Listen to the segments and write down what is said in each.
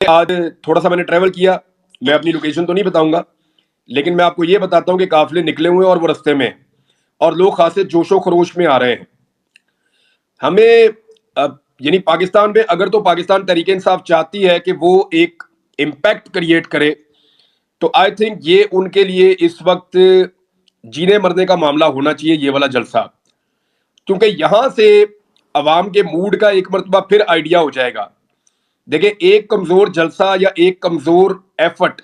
آج تھوڑا سا میں نے ٹریول کیا، میں اپنی لوکیشن تو نہیں بتاؤں گا، لیکن میں آپ کو یہ بتاتا ہوں کہ قافلے نکلے ہوئے ہیں اور وہ رستے میں ہیں اور لوگ خاصے جوش و خروش میں آ رہے ہیں. ہمیں یعنی پاکستان میں اگر تو پاکستان تحریک انصاف چاہتی ہے کہ وہ ایک امپیکٹ کریٹ کرے، تو آئی تھنک یہ ان کے لیے اس وقت جینے مرنے کا معاملہ ہونا چاہیے، یہ والا جلسہ. کیونکہ یہاں سے عوام کے موڈ کا ایک مرتبہ پھر آئیڈیا ہو جائے گا. دیکھیں، ایک کمزور جلسہ یا ایک کمزور ایفٹ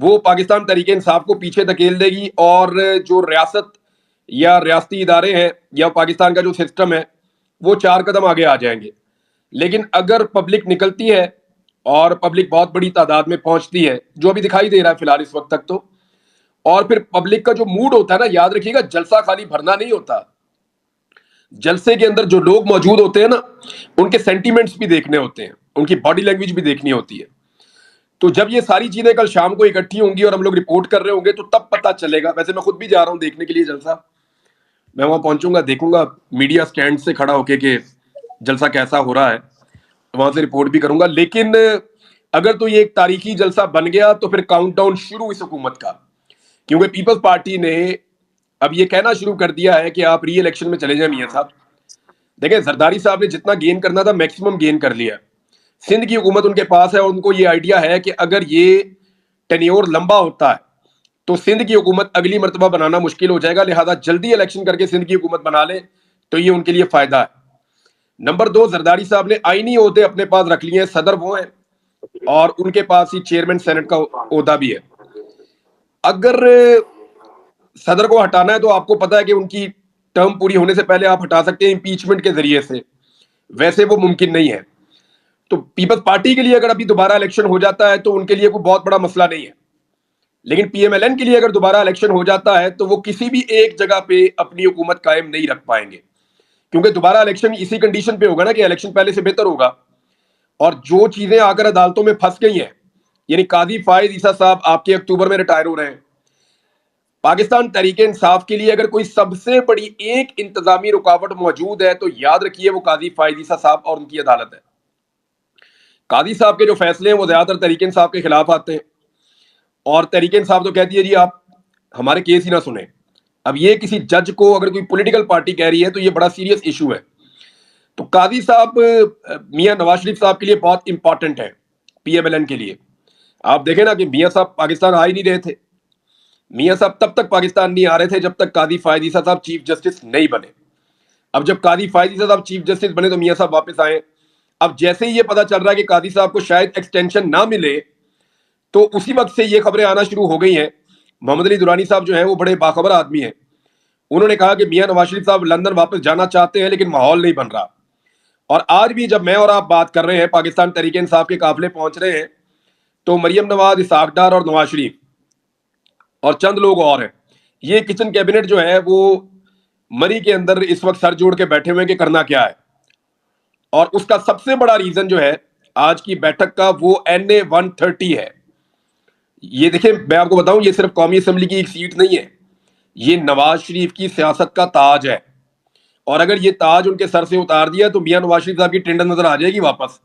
وہ پاکستان تحریک انصاف کو پیچھے دھکیل دے گی، اور جو ریاست یا ریاستی ادارے ہیں یا پاکستان کا جو سسٹم ہے وہ 4 قدم آگے آ جائیں گے. لیکن اگر پبلک نکلتی ہے اور پبلک بہت بڑی تعداد میں پہنچتی ہے، جو ابھی دکھائی دے رہا ہے فی الحال اس وقت تک، تو اور پھر پبلک کا جو موڈ ہوتا ہے نا، یاد رکھیے گا جلسہ خالی بھرنا نہیں ہوتا. جلسے کے اندر جو لوگ موجود ہوتے ہیں نا، ان کے سینٹیمنٹس بھی دیکھنے ہوتے ہیں، ان کی باڈی لینگویج بھی دیکھنی ہوتی ہے. تو جب یہ ساری چیزیں کل شام کو اکٹھی ہوں گی اور ہم لوگ رپورٹ کر رہے ہوں گے تو تب پتہ چلے گا. ویسے میں خود بھی جا رہا ہوں دیکھنے کے لیے جلسہ، میں وہاں پہنچوں گا، دیکھوں گا میڈیا سٹینڈ سے کھڑا ہو کے کہ جلسہ کیسا ہو رہا ہے، وہاں سے رپورٹ بھی کروں گا. لیکن اگر تو یہ ایک تاریخی جلسہ بن گیا تو پھر کاؤنٹ ڈاؤن شروع اس حکومت کا. کیونکہ پیپلز پارٹی نے اب یہ کہنا شروع کر دیا ہے کہ آپ ری الیکشن میں چلے جائیں میاں صاحب. دیکھیں، زرداری صاحب نے جتنا گین کرنا تھا میکسیمم گین کر لیا. سندھ کی حکومت ان کے پاس ہے اور ان کو یہ آئیڈیا ہے کہ اگر یہ ٹینیور لمبا ہوتا ہے تو سندھ کی حکومت اگلی مرتبہ بنانا مشکل ہو جائے گا، لہذا جلدی الیکشن کر کے سندھ کی حکومت بنا لیں تو یہ ان کے لیے فائدہ ہے. نمبر 2، زرداری صاحب نے آئینی عہدے اپنے پاس رکھ لیے ہیں، صدر وہ ہیں اور ان کے پاس ہی چیئرمین سینٹ کا عہدہ بھی ہے. اگر صدر کو ہٹانا ہے تو آپ کو پتا ہے کہ ان کی ٹرم پوری ہونے سے پہلے آپ ہٹا سکتے ہیں امپیچمنٹ کے ذریعے سے، ویسے وہ ممکن نہیں ہے. تو پیپلز پارٹی کے لیے اگر ابھی دوبارہ الیکشن ہو جاتا ہے تو ان کے لیے کوئی بہت بڑا مسئلہ نہیں ہے. لیکن پی ایم ایل این کے لیے اگر دوبارہ الیکشن ہو جاتا ہے تو وہ کسی بھی ایک جگہ پہ اپنی حکومت قائم نہیں رکھ پائیں گے. کیونکہ دوبارہ الیکشن اسی کنڈیشن پہ ہوگا نا کہ الیکشن پہلے سے بہتر ہوگا. اور جو چیزیں آ کر عدالتوں میں پھنس گئی ہیں، یعنی قاضی فائز عیسیٰ صاحب آپ کے اکتوبر میں ریٹائر ہو رہے ہیں. پاکستان تحریک انصاف کے لیے اگر کوئی سب سے بڑی ایک انتظامی رکاوٹ موجود ہے تو یاد رکھیے وہ قاضی فائز عیسیٰ صاحب اور ان کی عدالت ہے. قاضی صاحب کے جو فیصلے ہیں وہ زیادہ تر تحریک انصاف کے خلاف آتے ہیں، اور تحریک انصاف تو کہتی ہے جی آپ ہمارے کیس ہی نہ سنیں. اب یہ کسی جج کو اگر کوئی پولیٹیکل پارٹی کہہ رہی ہے تو یہ بڑا سیریس ایشو ہے. تو قاضی صاحب میاں نواز شریف صاحب کے لیے بہت امپورٹنٹ ہے پی ایم ایل این کے لیے. آپ دیکھیں نا کہ میاں صاحب پاکستان آ ہی نہیں رہے تھے. میاں صاحب تب تک پاکستان نہیں آ رہے تھے جب تک قاضی فائز عیسیٰ صاحب چیف جسٹس نہیں بنے. اب جب قاضی فائز عیسیٰ صاحب چیف جسٹس بنے تو میاں صاحب واپس آئے. اب جیسے ہی یہ پتا چل رہا ہے کہ قاضی صاحب کو شاید ایکسٹینشن نہ ملے تو اسی وقت سے یہ خبریں آنا شروع ہو گئی ہیں. محمد علی درانی صاحب جو ہیں وہ بڑے باخبر آدمی ہیں، انہوں نے کہا کہ میاں نواز شریف صاحب لندن واپس جانا چاہتے ہیں لیکن ماحول نہیں بن رہا. اور آج بھی جب میں اور آپ بات کر رہے ہیں پاکستان تحریک انصاف کے قافلے پہنچ رہے ہیں تو مریم نواز، اسحاق ڈار اور نواز شریف اور چند لوگ اور ہیں، یہ کچن کیبنٹ جو ہے وہ مری کے اندر اس وقت سر جوڑ کے بیٹھے ہوئے کہ کرنا کیا ہے. اور اس کا سب سے بڑا ریزن جو ہے آج کی بیٹھک کا وہ NA 130 ہے. یہ دیکھیں، میں آپ کو بتاؤں، یہ صرف قومی اسمبلی کی ایک سیٹ نہیں ہے، یہ نواز شریف کی سیاست کا تاج ہے. اور اگر یہ تاج ان کے سر سے اتار دیا تو میاں نواز شریف صاحب کی ٹینڈر نظر آ جائے گی واپس.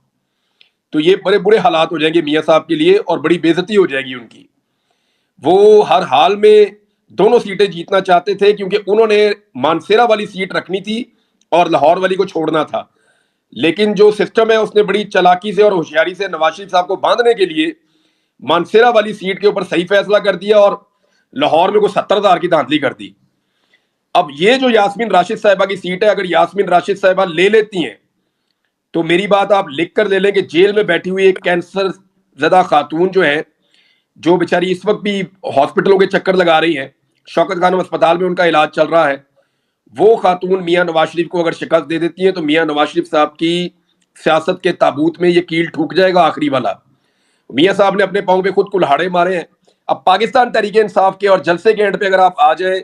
تو یہ بڑے برے حالات ہو جائیں گے میاں صاحب کے لیے اور بڑی بے عزتی ہو جائے گی ان کی. وہ ہر حال میں دونوں سیٹیں جیتنا چاہتے تھے کیونکہ انہوں نے مانسیرا والی سیٹ رکھنی تھی اور لاہور والی کو چھوڑنا تھا. لیکن جو سسٹم ہے اس نے بڑی چالاکی سے اور ہوشیاری سے نواز شریف صاحب کو باندھنے کے لیے مانسیرا والی سیٹ کے اوپر صحیح فیصلہ کر دیا اور لاہور میں کوئی 70,000 کی دھاندلی کر دی. اب یہ جو یاسمین راشد صاحبہ کی سیٹ ہے، اگر یاسمین راشد صاحبہ لے لیتی ہیں تو میری بات آپ لکھ کر لے لیں کہ جیل میں بیٹھی ہوئی ایک کینسر زدہ خاتون جو ہے، جو بیچاری اس وقت بھی ہاسپٹلوں کے چکر لگا رہی ہیں، شوکت خانم اسپتال میں ان کا علاج چل رہا ہے، وہ خاتون میاں نواز شریف کو اگر شکست دے دیتی ہیں تو میاں نواز شریف صاحب کی سیاست کے تابوت میں یہ کیل ٹھوک جائے گا آخری والا. میاں صاحب نے اپنے پاؤں پہ خود کلہاڑے مارے ہیں. اب پاکستان تحریک انصاف کے اور جلسے کے اینڈ پہ اگر آپ آ جائیں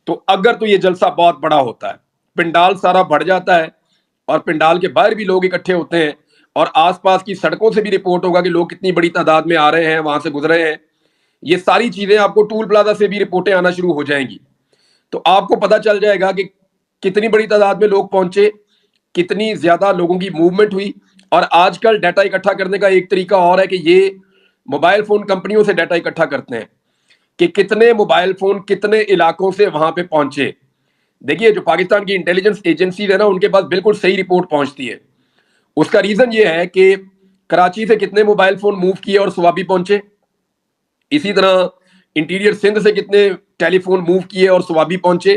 تو اگر تو یہ جلسہ بہت بڑا ہوتا ہے، پنڈال سارا بڑھ جاتا ہے اور پنڈال کے باہر بھی لوگ اکٹھے ہوتے ہیں اور آس پاس کی سڑکوں سے بھی رپورٹ ہوگا کہ لوگ کتنی بڑی تعداد میں آ رہے ہیں، وہاں سے گزرے ہیں، یہ ساری چیزیں آپ کو ٹول پلازا سے بھی رپورٹیں آنا شروع ہو جائیں گی. تو آپ کو پتہ چل جائے گا کہ کتنی بڑی تعداد میں لوگ پہنچے، کتنی زیادہ لوگوں کی موومنٹ ہوئی اور آج کل ڈیٹا اکٹھا کرنے کا ایک طریقہ اور ہے کہ یہ موبائل فون کمپنیوں سے ڈیٹا اکٹھا کرتے ہیں کہ کتنے موبائل فون کتنے علاقوں سے وہاں پہ پہنچے. دیکھیے جو پاکستان کی انٹیلیجنس ایجنسیز ہے نا, ان کے پاس بالکل صحیح رپورٹ پہنچتی ہے. اس کا ریزن یہ ہے کہ کراچی سے کتنے موبائل فون موو کیے اور سوابی پہنچے, اسی طرح انٹیریئر سندھ سے کتنے ٹیلی فون موو کیے اور سوابی پہنچے,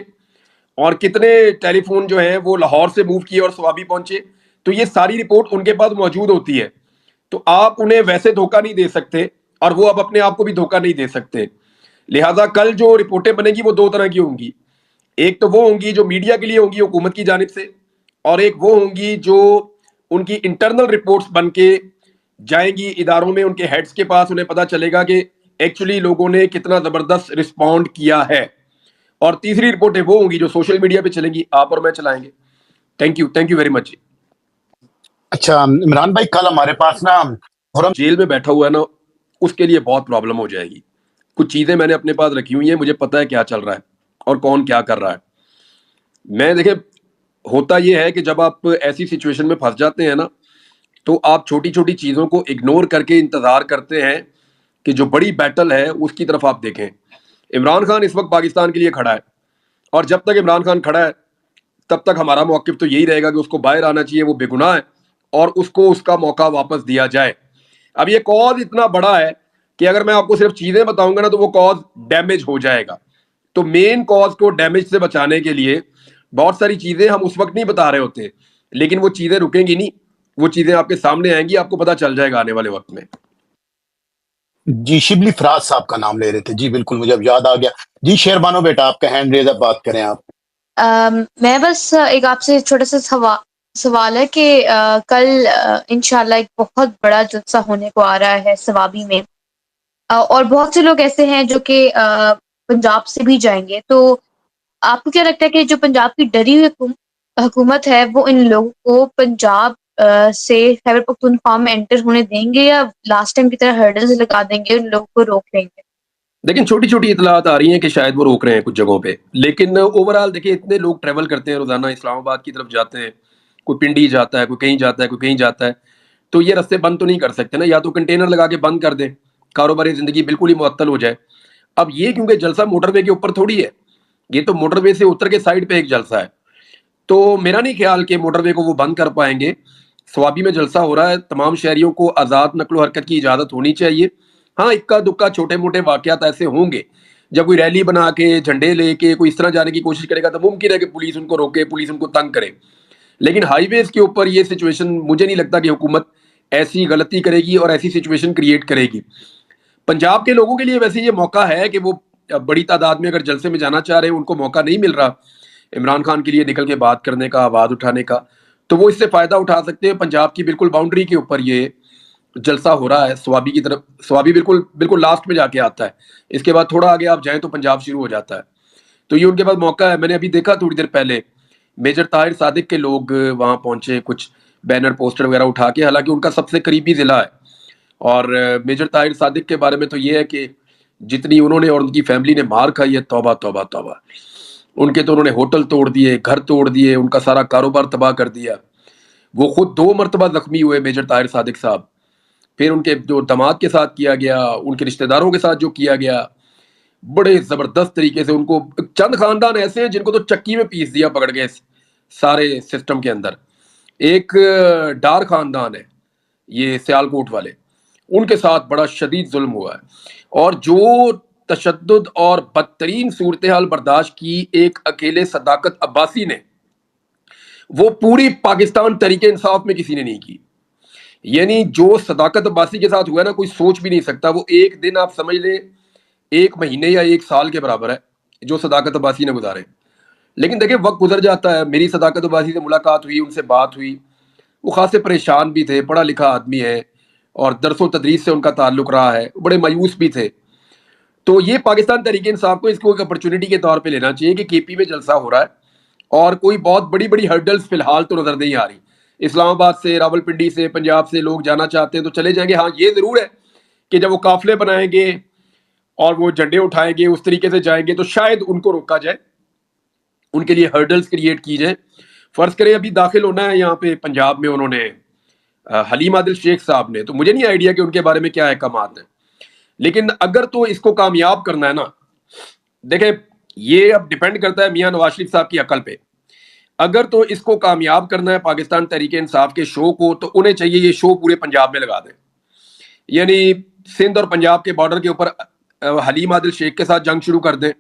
اور کتنے ٹیلی فون جو ہیں وہ لاہور سے موو کیے اور سوابی پہنچے. تو یہ ساری رپورٹ ان کے پاس موجود ہوتی ہے. تو آپ انہیں ویسے دھوکہ نہیں دے سکتے اور وہ اب اپنے آپ کو بھی دھوکہ نہیں دے سکتے. لہٰذا کل جو رپورٹیں بنے گی وہ دو طرح کی ہوں گی. ایک تو وہ ہوں گی جو میڈیا کے لیے ہوں گی حکومت کی جانب سے, اور ایک وہ ہوں گی جو ان کی انٹرنل رپورٹس بن کے جائیں گی اداروں میں, ان کے ہیڈز کے پاس. انہیں پتا چلے گا کہ ایکچولی لوگوں نے کتنا زبردست رسپونڈ کیا ہے. اور تیسری رپورٹیں وہ ہوں گی جو سوشل میڈیا پہ چلیں گی, آپ اور میں چلائیں گے. Thank you very much. اچھا عمران بھائی, کل ہمارے پاس نا جیل میں بیٹھا ہوا ہے نا, اس کے لیے بہت پرابلم ہو جائے گی. کچھ چیزیں میں نے اپنے پاس رکھی ہوئی ہیں, مجھے پتا ہے کیا چل رہا ہے اور کون کیا کر رہا ہے. میں دیکھیں, ہوتا یہ ہے کہ جب آپ ایسی سچویشن میں پھنس جاتے ہیں نا, تو آپ چھوٹی چھوٹی چیزوں کو اگنور کر کے انتظار کرتے ہیں کہ جو بڑی بیٹل ہے اس کی طرف آپ دیکھیں. عمران خان اس وقت پاکستان کے لیے کھڑا ہے, اور جب تک عمران خان کھڑا ہے تب تک ہمارا موقف تو یہی رہے گا کہ اس کو باہر آنا چاہیے, وہ بے گناہ ہے, اور اس کو اس کا موقع واپس دیا جائے. اب یہ کاز اتنا بڑا ہے کہ اگر میں آپ کو صرف چیزیں بتاؤں گا نا تو وہ کاز ڈیمیج ہو جائے گا. تو مین کاز کو ڈیمیج سے بچانے کے لیے بہت ساری چیزیں ہم اس وقت نہیں بتا رہے ہوتے, لیکن وہ چیزیں رکیں گی نہیں, وہ چیزیں آپ کے سامنے آئیں گی, آپ کو پتا چل جائے گا آنے والے وقت میں. جی شبلی فراز صاحب کا نام لے رہے تھے. جی بالکل, مجھے اب یاد آ گیا. جی شیربانو بیٹا, آپ کا ہینڈ ریز, اب بات کریں آپ. میں بس ایک آپ سے چھوٹا سا سوال ہے کہ کل انشاءاللہ ایک بہت بڑا جلسہ ہونے کو آ رہا ہے سوابی میں, اور بہت سے لوگ ایسے ہیں جو کہ پنجاب سے بھی جائیں گے. تو آپ کو کیا لگتا ہے کہ جو پنجاب کی ڈری ہوئی حکومت ہے وہ ان لوگوں کو پنجاب سے خیبر پختونخوا میں انٹر ہونے دیں گے, یا لاسٹ ٹائم کی طرح ہرڈلز لگا دیں گے, ان لوگوں کو روک لیں گے؟ لیکن چھوٹی چھوٹی اطلاعات آ رہی ہیں کہ شاید وہ روک رہے ہیں کچھ جگہوں پہ, لیکن اوور آل دیکھیں اتنے لوگ ٹریول کرتے ہیں روزانہ, اسلام آباد کی طرف جاتے ہیں, کوئی پنڈی جاتا ہے, کوئی کہیں جاتا ہے, کوئی کہیں جاتا ہے. تو یہ رستے بند تو نہیں کر سکتے نا, یا تو کنٹینر لگا کے بند کر دیں, کاروباری زندگی بالکل ہی معطل ہو جائے. اب یہ کیونکہ جلسہ موٹر وے کے اوپر تھوڑی ہے, یہ تو موٹر وے سے اتر کے سائڈ پہ ایک جلسہ ہے, تو میرا نہیں خیال کہ موٹر وے کو وہ بند کر پائیں گے. سوابی میں جلسہ ہو رہا ہے, تمام شہریوں کو آزاد نقل و حرکت کی اجازت ہونی چاہیے. ہاں اکا دکا چھوٹے موٹے واقعات ایسے ہوں گے, جب کوئی ریلی بنا کے جھنڈے لے کے کوئی اس طرح جانے کی کوشش کرے گا تو ممکن ہے کہ پولیس ان کو روکے, پولیس ان کو تنگ کرے. لیکن ہائی ویز کے اوپر یہ سچویشن مجھے نہیں لگتا کہ حکومت ایسی غلطی کرے گی اور ایسی سچویشن کریٹ کرے گی. پنجاب کے لوگوں کے لیے ویسے یہ موقع ہے کہ وہ بڑی تعداد میں اگر جلسے میں جانا چاہ رہے ہیں, ان کو موقع نہیں مل رہا عمران خان کے لیے نکل کے بات کرنے کا, آواز اٹھانے کا, تو وہ اس سے فائدہ اٹھا سکتے ہیں. پنجاب کی بالکل باؤنڈری کے اوپر یہ جلسہ ہو رہا ہے سوابی کی طرف. سوابی بالکل بالکل لاسٹ میں جا کے آتا ہے, اس کے بعد تھوڑا آگے آپ جائیں تو پنجاب شروع ہو جاتا ہے. تو یہ ان کے پاس موقع ہے. میں نے ابھی دیکھا تھوڑی دیر پہلے میجر طاہر صادق کے لوگ وہاں پہنچے, کچھ بینر پوسٹر وغیرہ اٹھا کے, حالانکہ ان کا سب سے قریبی ضلع ہے. اور میجر طاہر صادق کے بارے میں تو یہ ہے کہ جتنی انہوں نے اور ان کی فیملی نے مار کھائی ہے, توبہ توبہ توبہ. ان کے تو انہوں نے ہوٹل توڑ دیے, گھر توڑ دیے, ان کا سارا کاروبار تباہ کر دیا. وہ خود 2 مرتبہ زخمی ہوئے میجر طاہر صادق صاحب. پھر ان کے جو داماد کے ساتھ کیا گیا, ان کے رشتہ داروں کے ساتھ جو کیا گیا, بڑے زبردست طریقے سے ان کو. چند خاندان ایسے ہیں جن کو تو چکی میں پیس دیا پکڑ کے سارے سسٹم کے اندر. ایک ڈار خاندان ہے یہ سیالکوٹ والے, ان کے ساتھ بڑا شدید ظلم ہوا ہے. اور جو تشدد اور بدترین صورتحال برداشت کی ایک اکیلے صداقت عباسی نے, وہ پوری پاکستان تحریک انصاف میں کسی نے نہیں کی. یعنی جو صداقت عباسی کے ساتھ ہوا ہے نا, کوئی سوچ بھی نہیں سکتا. وہ ایک دن آپ سمجھ لیں 1 مہینے یا 1 سال کے برابر ہے جو صداقت عباسی نے گزارے. لیکن دیکھیں وقت گزر جاتا ہے. میری صداقت عباسی سے ملاقات ہوئی, ان سے بات ہوئی, وہ خاصے پریشان بھی تھے, پڑھا لکھا آدمی ہے اور درس و تدریس سے ان کا تعلق رہا ہے, بڑے مایوس بھی تھے. تو یہ پاکستان تحریک انصاف کو اس کو ایک اپرچونٹی کے طور پہ لینا چاہیے کہ کے پی میں جلسہ ہو رہا ہے اور کوئی بہت بڑی بڑی ہرڈلز فی الحال تو نظر نہیں آ رہی. اسلام آباد سے, راول پنڈی سے, پنجاب سے لوگ جانا چاہتے ہیں تو چلے جائیں گے. ہاں یہ ضرور ہے کہ جب وہ قافلے بنائیں گے اور وہ جھنڈے اٹھائیں گے, اس طریقے سے جائیں گے, تو شاید ان کو روکا جائے, ان کے لیے ہرڈلز کریٹ کی جائے. فرض کریں ابھی داخل ہونا ہے یہاں پہ پنجاب میں, انہوں نے حلیم عادل شیخ صاحب نے, تو مجھے نہیں آئیڈیا کہ ان کے بارے میں کیا احکامات ہیں, لیکن اگر تو اس کو کامیاب کرنا ہے نا, دیکھیں یہ اب ڈیپینڈ کرتا ہے میاں نواز شریف صاحب کی عقل پہ. اگر تو اس کو کامیاب کرنا ہے پاکستان تحریک انصاف کے شو کو, تو انہیں چاہیے یہ شو پورے پنجاب میں لگا دیں, یعنی سندھ اور پنجاب کے بارڈر کے اوپر حلیم عادل شیخ کے ساتھ جنگ شروع کر دیں.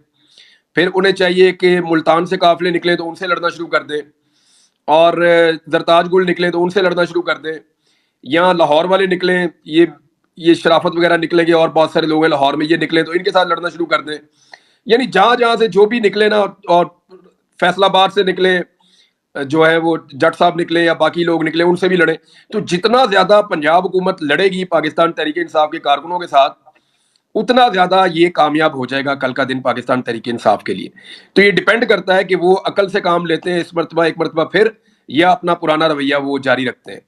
پھر انہیں چاہیے کہ ملتان سے قافلے نکلیں تو ان سے لڑنا شروع کر دیں, اور زرتاج گل نکلیں تو ان سے لڑنا شروع کر دیں, یا لاہور والے نکلیں, یہ شرافت وغیرہ نکلیں گے اور بہت سارے لوگ ہیں لاہور میں, یہ نکلیں تو ان کے ساتھ لڑنا شروع کر دیں. یعنی جہاں جہاں سے جو بھی نکلے نا, اور فیصل آباد سے نکلے جو ہے وہ جٹ صاحب نکلے یا باقی لوگ نکلے, ان سے بھی لڑیں. تو جتنا زیادہ پنجاب حکومت لڑے گی پاکستان تحریک انصاف کے کارکنوں کے ساتھ, اتنا زیادہ یہ کامیاب ہو جائے گا کل کا دن پاکستان تحریک انصاف کے لیے. تو یہ ڈیپینڈ کرتا ہے کہ وہ عقل سے کام لیتے ہیں اس مرتبہ, ایک مرتبہ پھر, یا اپنا پرانا رویہ وہ جاری رکھتے ہیں.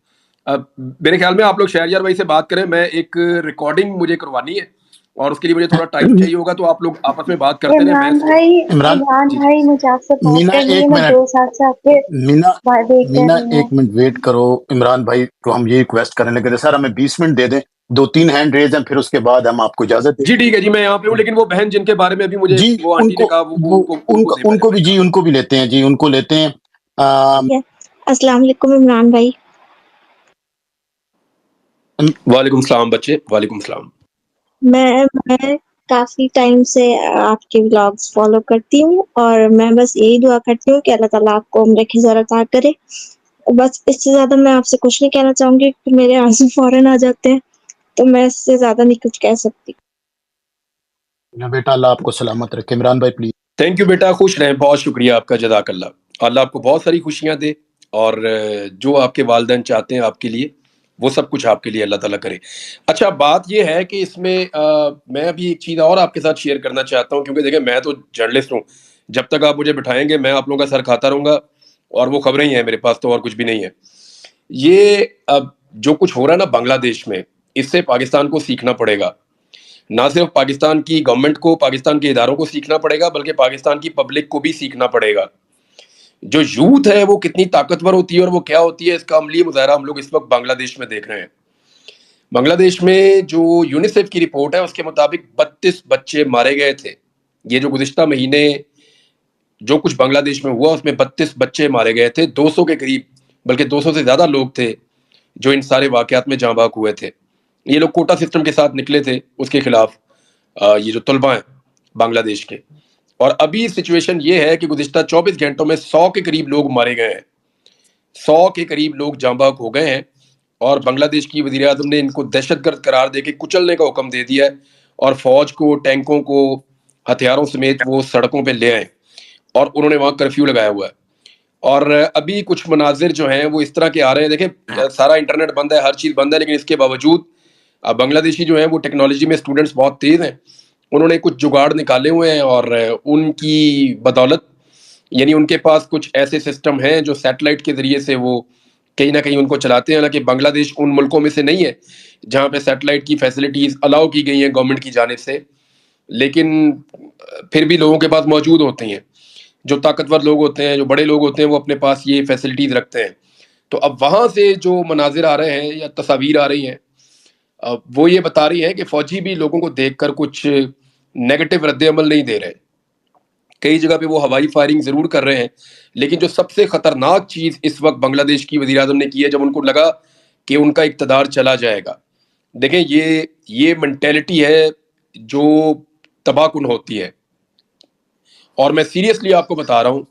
اب میرے خیال میں آپ لوگ شہریار بھائی سے بات کریں, میں ایک ریکارڈنگ مجھے کروانی ہے اور اس کے لیے مجھے تھوڑا ٹائم چاہیے ہوگا, تو آپ لوگ آپس میں بات کرتے رہیں. عمران عمران جی بھائی مجھے آپ سے بات مینا کرنی ہے, ایک میں منٹ 2 سال سے آپ کے مینا ویٹ کر مینا رہی ہوں. ایک منٹ ویٹ کرو. عمران بھائی کو ہم یہ ریکویسٹ کرنے لگے تھے, سر ہمیں 20 منٹ دے دیں, 2-3 ہینڈ ریز ہیں, پھر اس کے بعد ہم آپ کو اجازت دیں. جی ٹھیک ہے جی, میں یہاں پہ ہوں, لیکن وہ بہن جن کے بارے میں ابھی مجھے جی وہ ان آنٹی نے کو کہا ان کو ذمہ ان ہے کو بھی, میرے جی خیال ان کو بھی لیتے ہیں, جی ان کو لیتے ہیں. السلام علیکم عمران بھائی. میں. وعلیکم السلام بچے, وعلیکم السلام. میں کافی ٹائم سے آپ کے ولاگز فالو کرتی ہوں, اور میں بس یہی دعا کرتی ہوں کہ اللہ تعالیٰ آپ کو عمر کی ضرورت عطا کرے. بس اس سے زیادہ میں آپ سے کچھ نہیں کہنا چاہوں گی, کہ میرے آنسو فوراً آ جاتے ہیں, تو میں اس سے زیادہ نہیں کچھ کہہ سکتی. بیٹا اللہ آپ کو سلامت رکھے. عمران بھائی پلیز. تھینک یو بیٹا, خوش رہیں, بہت شکریہ آپ کا, جزاک اللہ. اللہ آپ کو بہت ساری خوشیاں دے, اور جو آپ کے والدین چاہتے ہیں آپ کے لیے وہ سب کچھ آپ کے لیے اللہ تعالیٰ کرے. اچھا بات یہ ہے کہ اس میں میں ابھی ایک چیز اور آپ کے ساتھ شیئر کرنا چاہتا ہوں, کیونکہ دیکھیں میں تو جرنلسٹ ہوں, جب تک آپ مجھے بٹھائیں گے میں آپ لوگوں کا سر کھاتا رہوں گا, اور وہ خبریں ہی ہیں میرے پاس, تو اور کچھ بھی نہیں ہے. یہ اب جو کچھ ہو رہا ہے نا بنگلہ دیش میں, اس سے پاکستان کو سیکھنا پڑے گا. نہ صرف پاکستان کی گورنمنٹ کو, پاکستان کے اداروں کو سیکھنا پڑے گا, بلکہ پاکستان کی پبلک کو بھی سیکھنا پڑے گا. جو یوتھ ہے وہ کتنی طاقتور ہوتی ہے اور وہ کیا ہوتی ہے, اس کا عملی مظاہرہ ہم لوگ اس وقت بنگلہ دیش میں دیکھ رہے ہیں. بنگلہ دیش میں جو یونیسیف کی رپورٹ ہے اس کے مطابق 32 بچے مارے گئے تھے. یہ جو گزشتہ مہینے جو کچھ بنگلہ دیش میں ہوا, اس میں 32 بچے مارے گئے تھے. 200 کے قریب, بلکہ 200 سے زیادہ لوگ تھے جو ان سارے واقعات میں جاں بحق ہوئے تھے. یہ لوگ کوٹا سسٹم کے ساتھ نکلے تھے اس کے خلاف, یہ جو طلباء ہیں بنگلہ دیش کے. اور ابھی سچویشن یہ ہے کہ گزشتہ 24 گھنٹوں میں 100 کے قریب لوگ مارے گئے ہیں, 100 کے قریب لوگ جاں بحق ہو گئے ہیں. اور بنگلہ دیش کی وزیر اعظم نے ان کو دہشت گرد قرار دے کے کچلنے کا حکم دے دیا ہے, اور فوج کو, ٹینکوں کو, ہتھیاروں سمیت وہ سڑکوں پہ لے آئیں, اور انہوں نے وہاں کرفیو لگایا ہوا ہے. اور ابھی کچھ مناظر جو ہیں وہ اس طرح کے آ رہے ہیں, دیکھیں سارا انٹرنیٹ بند ہے, ہر چیز بند ہے, لیکن اس کے باوجود بنگلہ دیشی جو ہیں وہ ٹیکنالوجی میں اسٹوڈنٹس بہت تیز ہیں, انہوں نے کچھ جگاڑ نکالے ہوئے ہیں, اور ان کی بدولت, یعنی ان کے پاس کچھ ایسے سسٹم ہیں جو سیٹلائٹ کے ذریعے سے وہ کہیں نہ کہیں ان کو چلاتے ہیں. حالانکہ بنگلہ دیش ان ملکوں میں سے نہیں ہے جہاں پہ سیٹلائٹ کی فیسلٹیز الاؤ کی گئی ہیں گورنمنٹ کی جانب سے, لیکن پھر بھی لوگوں کے پاس موجود ہوتی ہیں. جو طاقتور لوگ ہوتے ہیں, جو بڑے لوگ ہوتے ہیں, وہ اپنے پاس یہ فیسلٹیز رکھتے ہیں. تو اب وہاں سے جو مناظر آ رہے ہیں یا تصاویر آ رہی ہیں, وہ یہ بتا رہی ہیں کہ فوجی بھی لوگوں کو دیکھ کر کچھ نیگیٹو رد عمل نہیں دے رہے. کئی جگہ پہ وہ ہوائی فائرنگ ضرور کر رہے ہیں, لیکن جو سب سے خطرناک چیز اس وقت بنگلہ دیش کی وزیر اعظم نے کی ہے, جب ان کو لگا کہ ان کا اقتدار چلا جائے گا, دیکھیں یہ مینٹیلٹی ہے جو تباہ کن ہوتی ہے. اور میں سیریسلی آپ کو بتا رہا ہوں,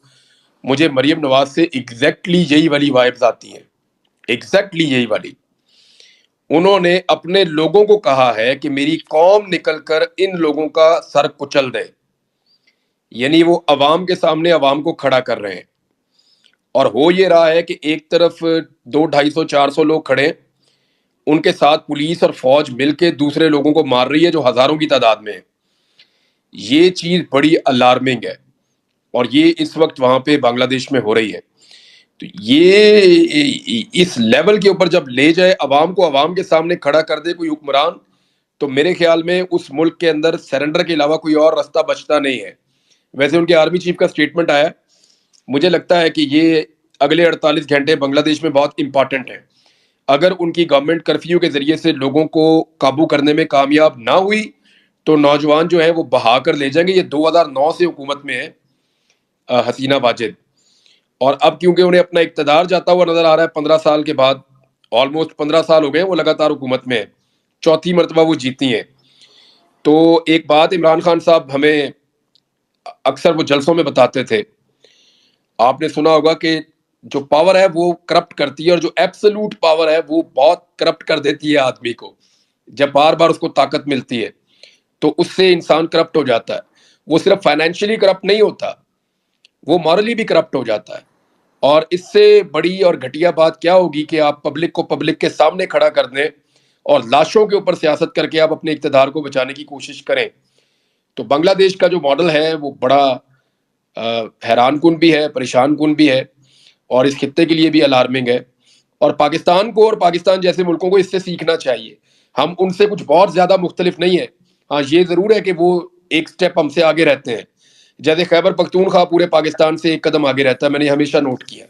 مجھے مریم نواز سے ایگزیکٹلی یہی والی وائبز آتی ہیں, ایگزیکٹلی یہی والی. انہوں نے اپنے لوگوں کو کہا ہے کہ میری قوم نکل کر ان لوگوں کا سر کچل دے, یعنی وہ عوام کے سامنے عوام کو کھڑا کر رہے ہیں. اور ہو یہ رہا ہے کہ ایک طرف 200-250-400 لوگ کھڑے ہیں, ان کے ساتھ پولیس اور فوج مل کے دوسرے لوگوں کو مار رہی ہے جو ہزاروں کی تعداد میں ہے. یہ چیز بڑی الارمنگ ہے, اور یہ اس وقت وہاں پہ بنگلہ دیش میں ہو رہی ہے. تو یہ اس لیول کے اوپر جب لے جائے, عوام کو عوام کے سامنے کھڑا کر دے کوئی حکمران, تو میرے خیال میں اس ملک کے اندر سرنڈر کے علاوہ کوئی اور راستہ بچتا نہیں ہے. ویسے ان کے آرمی چیف کا سٹیٹمنٹ آیا, مجھے لگتا ہے کہ یہ اگلے 48 گھنٹے بنگلہ دیش میں بہت امپورٹنٹ ہیں. اگر ان کی گورنمنٹ کرفیو کے ذریعے سے لوگوں کو قابو کرنے میں کامیاب نہ ہوئی تو نوجوان جو ہے وہ بہا کر لے جائیں گے. یہ 2009 سے حکومت میں ہے حسینہ واجد, اور اب کیونکہ انہیں اپنا اقتدار جاتا ہوا نظر آ رہا ہے 15 سال کے بعد, آلموسٹ 15 سال ہو گئے وہ لگاتار حکومت میں ہے, چوتھی مرتبہ وہ جیتی ہیں. تو ایک بات عمران خان صاحب ہمیں اکثر وہ جلسوں میں بتاتے تھے, آپ نے سنا ہوگا کہ جو پاور ہے وہ کرپٹ کرتی ہے, اور جو ایبسلوٹ پاور ہے وہ بہت کرپٹ کر دیتی ہے آدمی کو. جب بار بار اس کو طاقت ملتی ہے تو اس سے انسان کرپٹ ہو جاتا ہے. وہ صرف فائنینشلی کرپٹ نہیں ہوتا, وہ مورلی بھی کرپٹ ہو جاتا ہے. اور اس سے بڑی اور گھٹیا بات کیا ہوگی کہ آپ پبلک کو پبلک کے سامنے کھڑا کر دیں اور لاشوں کے اوپر سیاست کر کے آپ اپنے اقتدار کو بچانے کی کوشش کریں. تو بنگلہ دیش کا جو ماڈل ہے وہ بڑا حیران کن بھی ہے, پریشان کن بھی ہے, اور اس خطے کے لیے بھی الارمنگ ہے. اور پاکستان کو اور پاکستان جیسے ملکوں کو اس سے سیکھنا چاہیے. ہم ان سے کچھ بہت زیادہ مختلف نہیں ہے. ہاں یہ ضرور ہے کہ وہ ایک سٹیپ ہم سے آگے رہتے ہیں, جیسے خیبر پختونخوا پورے پاکستان سے ایک قدم آگے رہتا ہے. میں نے ہمیشہ نوٹ کیا,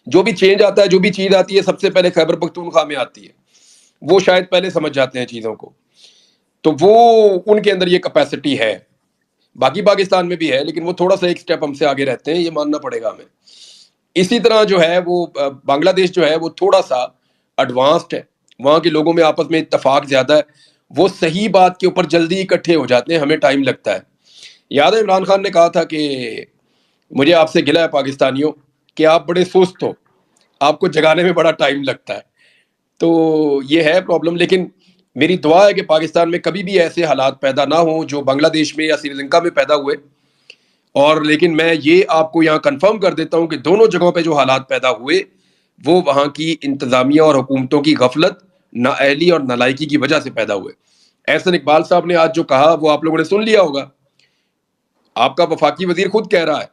جو بھی چینج آتا ہے, جو بھی چیز آتی ہے, سب سے پہلے خیبر پختونخوا میں آتی ہے. وہ شاید پہلے سمجھ جاتے ہیں چیزوں کو, تو وہ ان کے اندر یہ کیپیسٹی ہے. باقی پاکستان میں بھی ہے, لیکن وہ تھوڑا سا ایک سٹیپ ہم سے آگے رہتے ہیں, یہ ماننا پڑے گا ہمیں. اسی طرح جو ہے وہ بنگلہ دیش جو ہے وہ تھوڑا سا ایڈوانسڈ ہے, وہاں کے لوگوں میں آپس میں اتفاق زیادہ ہے, وہ صحیح بات کے اوپر جلدی اکٹھے ہو جاتے ہیں, ہمیں ٹائم لگتا ہے. یاد ہے عمران خان نے کہا تھا کہ مجھے آپ سے گلہ ہے پاکستانیوں کہ آپ بڑے سست ہو, آپ کو جگانے میں بڑا ٹائم لگتا ہے. تو یہ ہے پرابلم, لیکن میری دعا ہے کہ پاکستان میں کبھی بھی ایسے حالات پیدا نہ ہوں جو بنگلہ دیش میں یا سری لنکا میں پیدا ہوئے. اور لیکن میں یہ آپ کو یہاں کنفرم کر دیتا ہوں کہ دونوں جگہوں پہ جو حالات پیدا ہوئے وہ وہاں کی انتظامیہ اور حکومتوں کی غفلت, نااہلی اور نالائکی کی وجہ سے پیدا ہوئے. احسن اقبال صاحب نے آج جو کہا وہ آپ لوگوں نے سن لیا ہوگا. آپ کا وفاقی وزیر خود کہہ رہا ہے,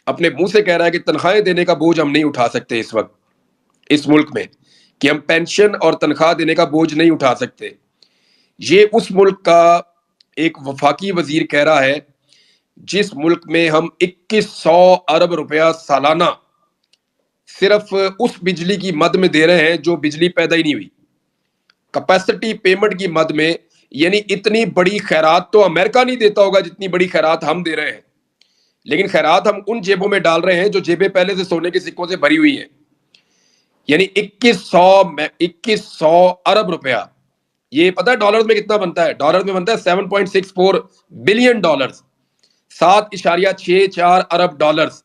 اپنے منہ سے کہہ رہا ہے کہ تنخواہیں دینے کا بوجھ ہم نہیں اٹھا سکتے اس وقت اس ملک میں, کہ ہم پینشن اور تنخواہ دینے کا بوجھ نہیں اٹھا سکتے. یہ اس ملک کا ایک وفاقی وزیر کہہ رہا ہے جس ملک میں ہم 2100 ارب روپیہ سالانہ صرف اس بجلی کی مد میں دے رہے ہیں جو بجلی پیدا ہی نہیں ہوئی, کیپیسٹی پیمنٹ کی مد میں. یعنی اتنی بڑی خیرات تو امریکہ نہیں دیتا ہوگا جتنی بڑی خیرات ہم دے رہے ہیں, لیکن خیرات ہم ان جیبوں میں ڈال رہے ہیں جو جیبیں پہلے سے سونے کے سکوں سے بھری ہوئی ہیں. یعنی 2100 ارب روپیہ, یہ پتہ ہے ڈالر میں کتنا بنتا ہے؟ ڈالر میں بنتا ہے 7.64 بلین ڈالرز, 7.64 ارب ڈالرز.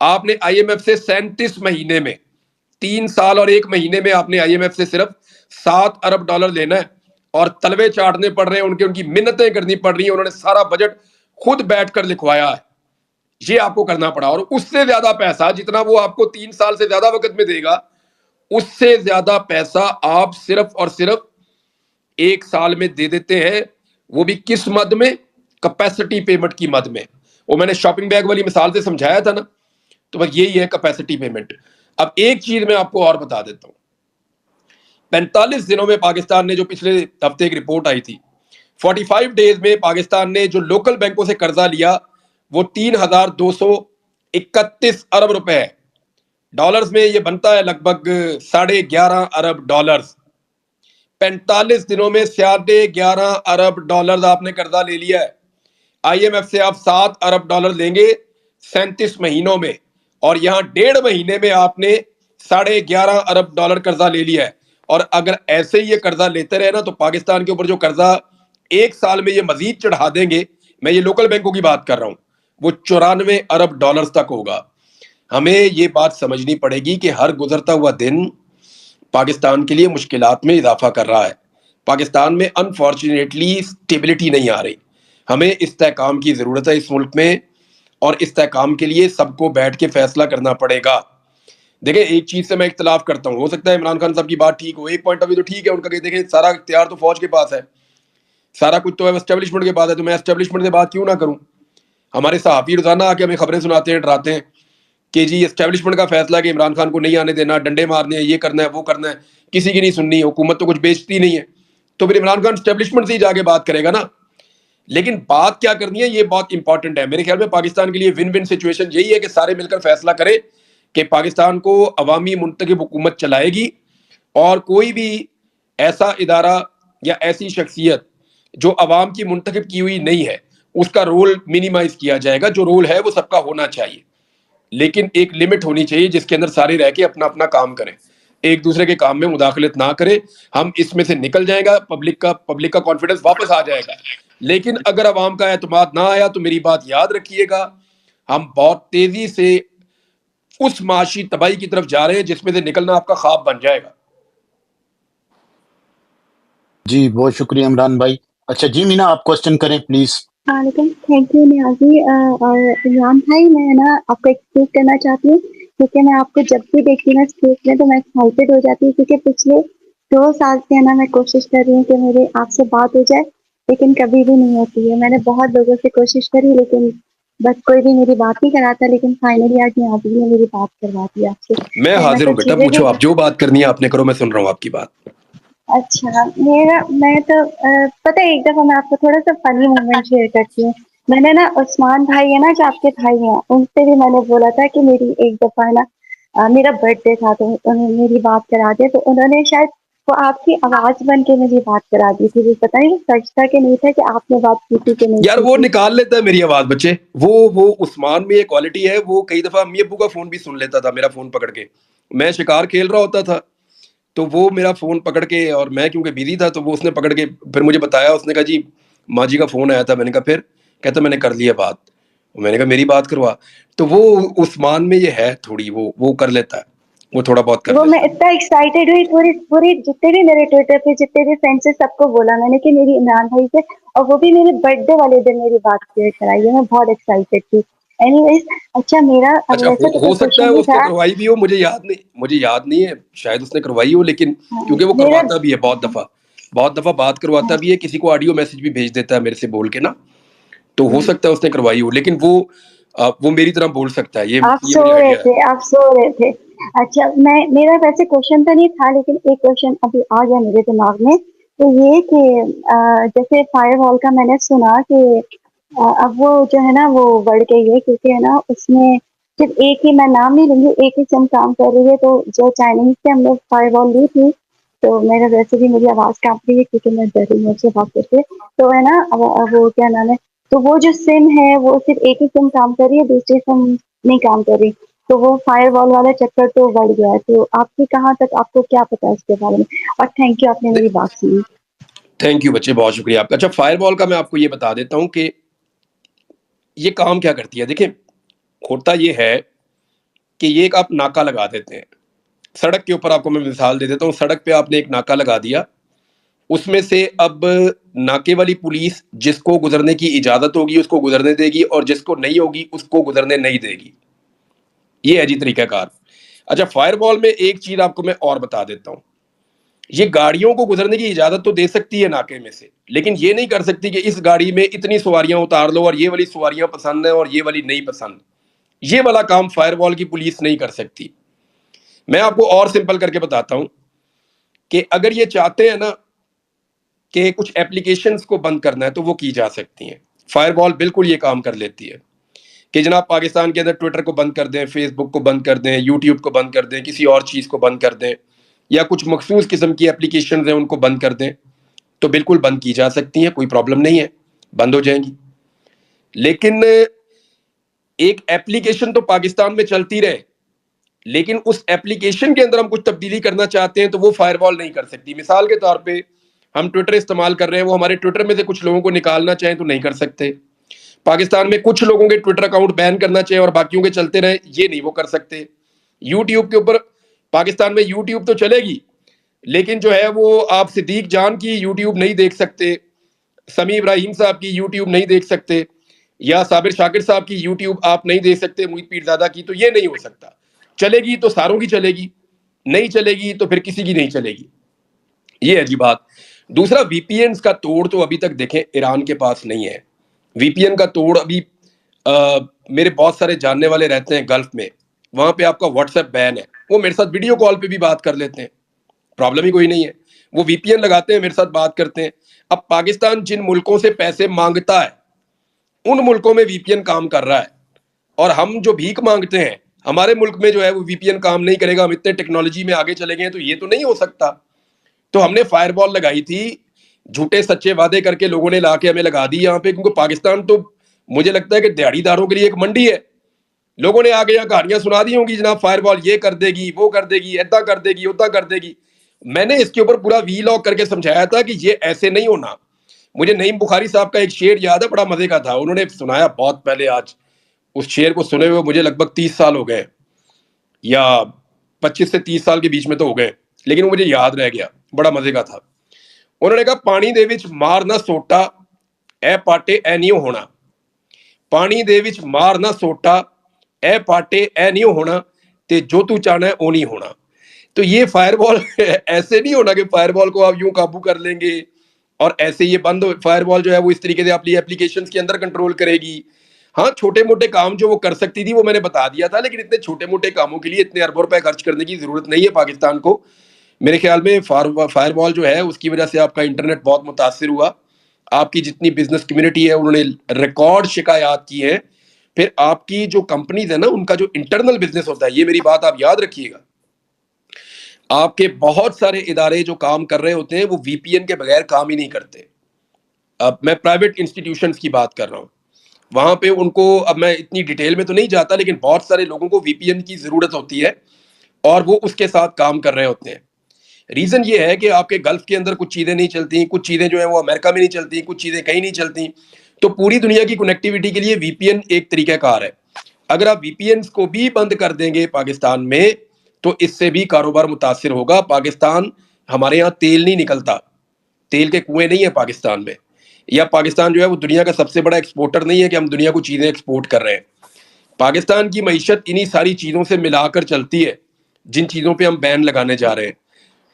آپ نے آئی ایم ایف سے 37 مہینے میں, 3 سال اور 1 مہینے میں آپ نے آئی ایم ایف سے صرف 7 ارب ڈالر لینا ہے, اور تلوے چاٹنے پڑ رہے ہیں, ان کی منتیں کرنی پڑ رہی ہیں. انہوں نے سارا بجٹ خود بیٹھ کر لکھوایا ہے, یہ آپ کو کرنا پڑا. اور اس سے زیادہ پیسہ جتنا وہ آپ کو 3 سال سے زیادہ وقت میں دے گا, اس سے زیادہ پیسہ آپ صرف اور صرف 1 سال میں دے دیتے ہیں. وہ بھی کس مد میں؟ کیپیسٹی پیمنٹ کی مد میں. وہ میں نے شاپنگ بیگ والی مثال سے سمجھایا تھا نا, تو بس یہی ہے کیپیسٹی پیمنٹ. اب ایک چیز میں آپ کو اور بتا دیتا ہوں, 45 دنوں میں پاکستان نے, جو پچھلے ہفتے ایک رپورٹ آئی تھی, 45 ڈیز میں پاکستان نے جو لوکل بینکوں سے قرضہ لیا وہ 3231 ارب روپے ہے. ڈالرز میں یہ بنتا ہے لگ بھگ 11.5 ارب ڈالرز. 45 دنوں میں 11.5 ارب ڈالرز آپ نے قرضہ لے لیا ہے. آئی ایم ایف سے آپ 7 ارب ڈالر لیں گے 37 مہینوں میں, اور یہاں 1.5 مہینے میں آپ نے 11.5 ارب ڈالر قرضہ لے لیا ہے. اور اگر ایسے ہی یہ قرضہ لیتے رہے نا تو پاکستان کے اوپر جو قرضہ 1 سال میں یہ مزید چڑھا دیں گے, میں یہ لوکل بینکوں کی بات کر رہا ہوں, وہ 94 ارب ڈالرز تک ہوگا. ہمیں یہ بات سمجھنی پڑے گی کہ ہر گزرتا ہوا دن پاکستان کے لیے مشکلات میں اضافہ کر رہا ہے. پاکستان میں انفارچونیٹلی اسٹیبلٹی نہیں آ رہی. ہمیں استحکام کی ضرورت ہے اس ملک میں, اور استحکام کے لیے سب کو بیٹھ کے فیصلہ کرنا پڑے گا. دیکھیں ایک چیز سے میں اختلاف کرتا ہوں, ہو سکتا ہے عمران خان صاحب کی بات ٹھیک ہو, ایک پوائنٹ آف ویو تو ٹھیک ہے ان کا کہ دیکھیں سارا اختیار تو فوج کے پاس ہے, سارا کچھ تو اسٹیبلشمنٹ کے پاس ہے, تو میں اسٹیبلشمنٹ سے بات کیوں نہ کروں. ہمارے صحافی روزانہ آ کے ہمیں خبریں سناتے ہیں, ڈراتے ہیں کہ جی اسٹیبلشمنٹ کا فیصلہ ہے کہ عمران خان کو نہیں آنے دینا, ڈنڈے مارنے ہیں, یہ کرنا ہے وہ کرنا ہے, کسی کی نہیں سننی, حکومت تو کچھ بیچتی نہیں ہے. تو پھر عمران خان اسٹیبلشمنٹ سے ہی جا کے بات کرے گا نا. لیکن بات کیا کرنی ہے یہ بہت امپورٹنٹ ہے. میرے خیال میں پاکستان کے لیے ون ون سچویشن یہی ہے کہ سارے مل کر فیصلہ کریں کہ پاکستان کو عوامی منتخب حکومت چلائے گی, اور کوئی بھی ایسا ادارہ یا ایسی شخصیت جو عوام کی منتخب کی ہوئی نہیں ہے اس کا رول منیمائز کیا جائے گا. جو رول ہے وہ سب کا ہونا چاہیے, لیکن ایک لمٹ ہونی چاہیے جس کے اندر سارے رہ کے اپنا اپنا کام کریں, ایک دوسرے کے کام میں مداخلت نہ کریں. ہم اس میں سے نکل جائے گا, پبلک کا کانفیڈنس واپس آ جائے گا. لیکن اگر عوام کا اعتماد نہ آیا تو میری بات یاد رکھیے گا, ہم بہت تیزی سے اس معاشی تباہی کی طرف جا رہے ہیں جس میں سے نکلنا آپ کا خواب بن جائے گا. جی بہت شکریہ عمران بھائی. اچھا جی مینا آپ کوشچن کریں پلیز. السلام علیکم. تھینک یو نیازی. اور عمران بھائی میں نا آپ کو ایکسپیکٹ کرنا چاہتی ہوں کیونکہ میں آپ کو جب بھی دیکھتی ہوں اسپیچ میں تو میں ایکسائٹیڈ ہو جاتی ہوں, کیونکہ پچھلے 2 سال سے نا میں کوشش کر رہی ہوں کہ میرے آپ سے بات ہو جائے لیکن کبھی بھی نہیں ہوتی ہے. میں نے بہت لوگوں سے کوشش کری لیکن بس کوئی بھی میری بات نہیں کراتا, لیکن فائنلی آج نیازی نے میری بات کروا دی آپ سے. میں تو حاضر ہوں کچھ بیٹا, چیزیں بھی پوچھو آپ جو بات کرنی ہے آپ نے کرو, میں سن رہا ہوں آپ کی بات. اچھا میں تو پتہ ہے ایک دفعہ میں آپ کو تھوڑا سا فنی مومنٹ شیئر کرتی ہوں. میں نے نا عثمان بھائی ہے نا جو آپ کے بھائی ہیں ان سے بھی میں نے بولا تھا کہ میری ایک دفعہ نا میرا برتھ ڈے تھا تو انہوں نے میری بات کرا دیا, تو انہوں نے شاید وہ آپ کی آواز بن کے مجھے بات کرا دی تھی. پتہ نہیں سچ تھا کہ نہیں تھا کہ آپ نے بات کی تھی کہ نہیں یار کی وہ تھی. نکال لیتا ہے میری آواز بچے, وہ عثمان میں یہ کوالٹی ہے, وہ کئی دفعہ امی ابو کا فون بھی سن لیتا تھا میرا فون پکڑ کے. میں شکار کھیل رہا ہوتا تھا تو وہ میرا فون پکڑ کے, اور میں کیونکہ بیزی تھا تو وہ اس نے پکڑ کے پھر مجھے بتایا, اس نے کہا جی ماں جی کا فون آیا تھا. میں نے کہا پھر, کہتا میں نے کر لیا بات. میں نے کہا میری بات کروا. تو وہ عثمان میں یہ ہے تھوڑی, وہ کر لیتا ہے, وہ تھوڑا بہت کر وہ میں لیتا ہے. اتنا ایکسائٹیڈ ہوئی, پوری جتنے بھی میرے ٹویٹر پہ جتنے بھی فرینڈس سے سب کو بولا میں نے کہ میری عمران بھائی سے, اور وہ بھی میرے برتھ ڈے والے دن میری بات شیئر کرائی ہے. میں بہت ایکسائٹیڈ تھی. اینی ویز اچھا میرا اچھا ویسے تو ہو کوئی سکتا ہے کوشچن نہیں اس نے تھا. کروائی بھی ہو, مجھے یاد نہیں ہے, شاید اس نے کروائی ہو, لیکن کیونکہ وہ میرا کرواتا بھی ہے بہت دفعہ بات کرواتا بھی ہے, کسی کو آڈیو میسج بھی بھیج دیتا ہے میرے سے بول کے نا, تو ہو سکتا ہے اس نے کروائی ہو, لیکن وہ میری طرح بول سکتا ہے, آپ یہ سو مجھے رہے آئیڈیا ہے. تھے آپ سو رہے تھے. اچھا میرا ویسے کوشچن تو نہیں تھا لیکن ایک کوشچن ابھی آ گیا میرے دماغ میں, تو یہ کہ جیسے فائر وال کا میں نے سنا کہ اب وہ جو ہے نا وہ بڑھ گئی ہے, کیونکہ ہے نا اس میں صرف ایک ہی, میں نام نہیں لوں گی, ایک ہی سم کام کر رہی ہے. تو جو چائنیز سے ہم نے فائر وال لی تھی تو میرا ویسے بھی میری آواز کانپ رہی ہے کیونکہ میں ڈر رہی ہوں اس سے بات کرتے, تو ہے نا وہ کیا نام ہے, تو وہ جو سم ہے وہ صرف ایک ہی سم کام کر رہی ہے, دوسری سم نہیں کام کر رہی. تو وہ فائر وال والا چکر تو بڑھ گیا ہے. تو آپ کی کہاں تک, آپ کو کیا پتا ہے اس کے بارے میں, اور تھینک یو آپ نے میری بات سنی. تھینک یو بچے, بہت شکریہ آپ کا. اچھا فائر وال کا میں آپ کو یہ بتا دیتا ہوں کہ یہ کام کیا کرتی ہے. دیکھیں ہوتا یہ ہے کہ یہ ایک آپ ناکا لگا دیتے ہیں سڑک کے اوپر. آپ کو میں مثال دے دیتا ہوں, سڑک پہ آپ نے ایک ناکا لگا دیا, اس میں سے اب ناکے والی پولیس جس کو گزرنے کی اجازت ہوگی اس کو گزرنے دے گی, اور جس کو نہیں ہوگی اس کو گزرنے نہیں دے گی. یہ ہے جی طریقہ کار. اچھا فائر وال میں ایک چیز آپ کو میں اور بتا دیتا ہوں, یہ گاڑیوں کو گزرنے کی اجازت تو دے سکتی ہے ناکے میں سے, لیکن یہ نہیں کر سکتی کہ اس گاڑی میں اتنی سواریاں اتار لو اور یہ والی سواریاں پسند ہیں اور یہ والی نہیں پسند. یہ والا کام فائر وال کی پولیس نہیں کر سکتی. میں آپ کو اور سمپل کر کے بتاتا ہوں کہ اگر یہ چاہتے ہیں نا کہ کچھ اپلیکیشنز کو بند کرنا ہے تو وہ کی جا سکتی ہیں. فائر وال بالکل یہ کام کر لیتی ہے کہ جناب پاکستان کے اندر ٹویٹر کو بند کر دیں, فیس بک کو بند کر دیں, یوٹیوب کو بند کر دیں, کسی اور چیز کو بند کر دیں, یا کچھ مخصوص قسم کی اپلیکیشنز ہیں ان کو بند کر دیں, تو بالکل بند کی جا سکتی ہیں, کوئی پرابلم نہیں ہے, بند ہو جائیں گی. لیکن ایک اپلیکیشن تو پاکستان میں چلتی رہے, لیکن اس اپلیکیشن کے اندر ہم کچھ تبدیلی کرنا چاہتے ہیں تو وہ فائر وال نہیں کر سکتی. مثال کے طور پہ ہم ٹویٹر استعمال کر رہے ہیں, وہ ہمارے ٹویٹر میں سے کچھ لوگوں کو نکالنا چاہیں تو نہیں کر سکتے. پاکستان میں کچھ لوگوں کے ٹویٹر اکاؤنٹ بین کرنا چاہیے اور باقیوں کے چلتے رہے, یہ نہیں وہ کر سکتے. یوٹیوب کے اوپر پاکستان میں یوٹیوب تو چلے گی, لیکن جو ہے وہ آپ صدیق جان کی یوٹیوب نہیں دیکھ سکتے, سمیع ابراہیم صاحب کی یوٹیوب نہیں دیکھ سکتے, یا صابر شاکر صاحب کی یوٹیوب آپ نہیں دیکھ سکتے, محیط پیرزادہ کی. تو یہ نہیں ہو سکتا. چلے گی تو ساروں کی چلے گی, نہیں چلے گی تو پھر کسی کی نہیں چلے گی. یہ ہے جی بات. دوسرا وی پی اینز کا توڑ تو ابھی تک دیکھیں ایران کے پاس نہیں ہے. وی پی این کا توڑ ابھی میرے بہت سارے جاننے والے رہتے ہیں گلف میں, وہاں پہ آپ کا واٹس ایپ بین ہے, وہ میرے ساتھ ویڈیو کال پہ بھی بات کر لیتے ہیں, پرابلم ہی کوئی نہیں ہے. وہ وی پی این لگاتے ہیں, میرے ساتھ بات کرتے ہیں. اب پاکستان جن ملکوں سے پیسے مانگتا ہے ان ملکوں میں وی پی این کام کر رہا ہے, اور ہم جو بھیک مانگتے ہیں ہمارے ملک میں جو ہے وہ وی پی این کام نہیں کرے گا, ہم اتنے ٹیکنالوجی میں آگے چلے گئے, تو یہ تو نہیں ہو سکتا. تو ہم نے فائر وال لگائی تھی, جھوٹے سچے وعدے کر کے لوگوں نے لا کے ہمیں لگا دی یہاں پہ, کیونکہ پاکستان تو مجھے لگتا ہے کہ دیہڑی داروں کے لیے ایک منڈی ہے. لوگوں نے آگے یہاں کہانیاں سنا دی ہوں گی, جناب فائر وال یہ کر دے گی, وہ کر دے گی, ایدا کر دے گی, ادا کر دے گی. میں نے اس کے اوپر پورا وی لاگ کر کے سمجھایا تھا کہ یہ ایسے نہیں ہونا. مجھے نعیم بخاری صاحب کا ایک شعر یاد ہے, بڑا مزے کا تھا, انہوں نے سنایا بہت پہلے, آج اس شعر کو سنے ہوئے مجھے لگ بھگ 30 سال ہو گئے, یا 25 سے 30 سال کے بیچ میں تو ہو گئے, لیکن وہ مجھے یاد رہ گیا, بڑا مزے کا تھا. انہوں نے کہا پانی دے وچ مار نہ سوٹا اے پاٹے اے نیو ہونا, پانی دے وچ مار نہ سوٹا اے پاٹے اے نیو ہونا, تے جو تو چاہنا ہے او نہیں ہونا. تو یہ فائر وال ایسے نہیں ہونا کہ فائر وال کو آپ یوں قابو کر لیں گے اور ایسے یہ بند, فائر وال جو ہے وہ اس طریقے سے اپنی اپلیکیشنز کے اندر کنٹرول کرے گی. ہاں چھوٹے موٹے کام جو وہ کر سکتی تھی وہ میں نے بتا دیا تھا, لیکن اتنے چھوٹے موٹے کاموں کے لیے اتنے اربوں روپے خرچ کرنے کی ضرورت نہیں ہے پاکستان کو. میرے خیال میں فائر وال جو ہے اس کی وجہ سے آپ کا انٹرنیٹ بہت متاثر ہوا, آپ کی جتنی بزنس کمیونٹی ہے انہوں نے ریکارڈ شکایات کی ہیں. پھر آپ کی جو کمپنیز ہیں نا, ان کا جو انٹرنل بزنس ہوتا ہے, یہ میری بات آپ یاد رکھیے گا, آپ کے بہت سارے ادارے جو کام کر رہے ہوتے ہیں وہ وی پی این کے بغیر کام ہی نہیں کرتے. اب میں پرائیویٹ انسٹیٹیوشنز کی بات کر رہا ہوں, وہاں پہ ان کو, اب میں اتنی ڈیٹیل میں تو نہیں جاتا, لیکن بہت سارے لوگوں کو وی پی این کی ضرورت ہوتی ہے اور وہ اس کے ساتھ کام کر رہے ہوتے ہیں. ریزن یہ ہے کہ آپ کے گلف کے اندر کچھ چیزیں نہیں چلتی, کچھ چیزیں جو ہیں وہ امریکہ میں نہیں چلتی, کچھ چیزیں کہیں نہیں چلتی. تو پوری دنیا کی کنیکٹیوٹی کے لیے وی پی این ایک طریقہ کار ہے. اگر آپ وی پی این کو بھی بند کر دیں گے پاکستان میں تو اس سے بھی کاروبار متاثر ہوگا. پاکستان, ہمارے یہاں تیل نہیں نکلتا, تیل کے کنویں نہیں ہیں پاکستان میں, یا پاکستان جو ہے وہ دنیا کا سب سے بڑا ایکسپورٹر نہیں ہے کہ ہم دنیا کو چیزیں ایکسپورٹ کر رہے ہیں. پاکستان کی معیشت انہی ساری چیزوں سے ملا کر چلتی ہے جن چیزوں پہ ہم بین لگانے جا رہے ہیں.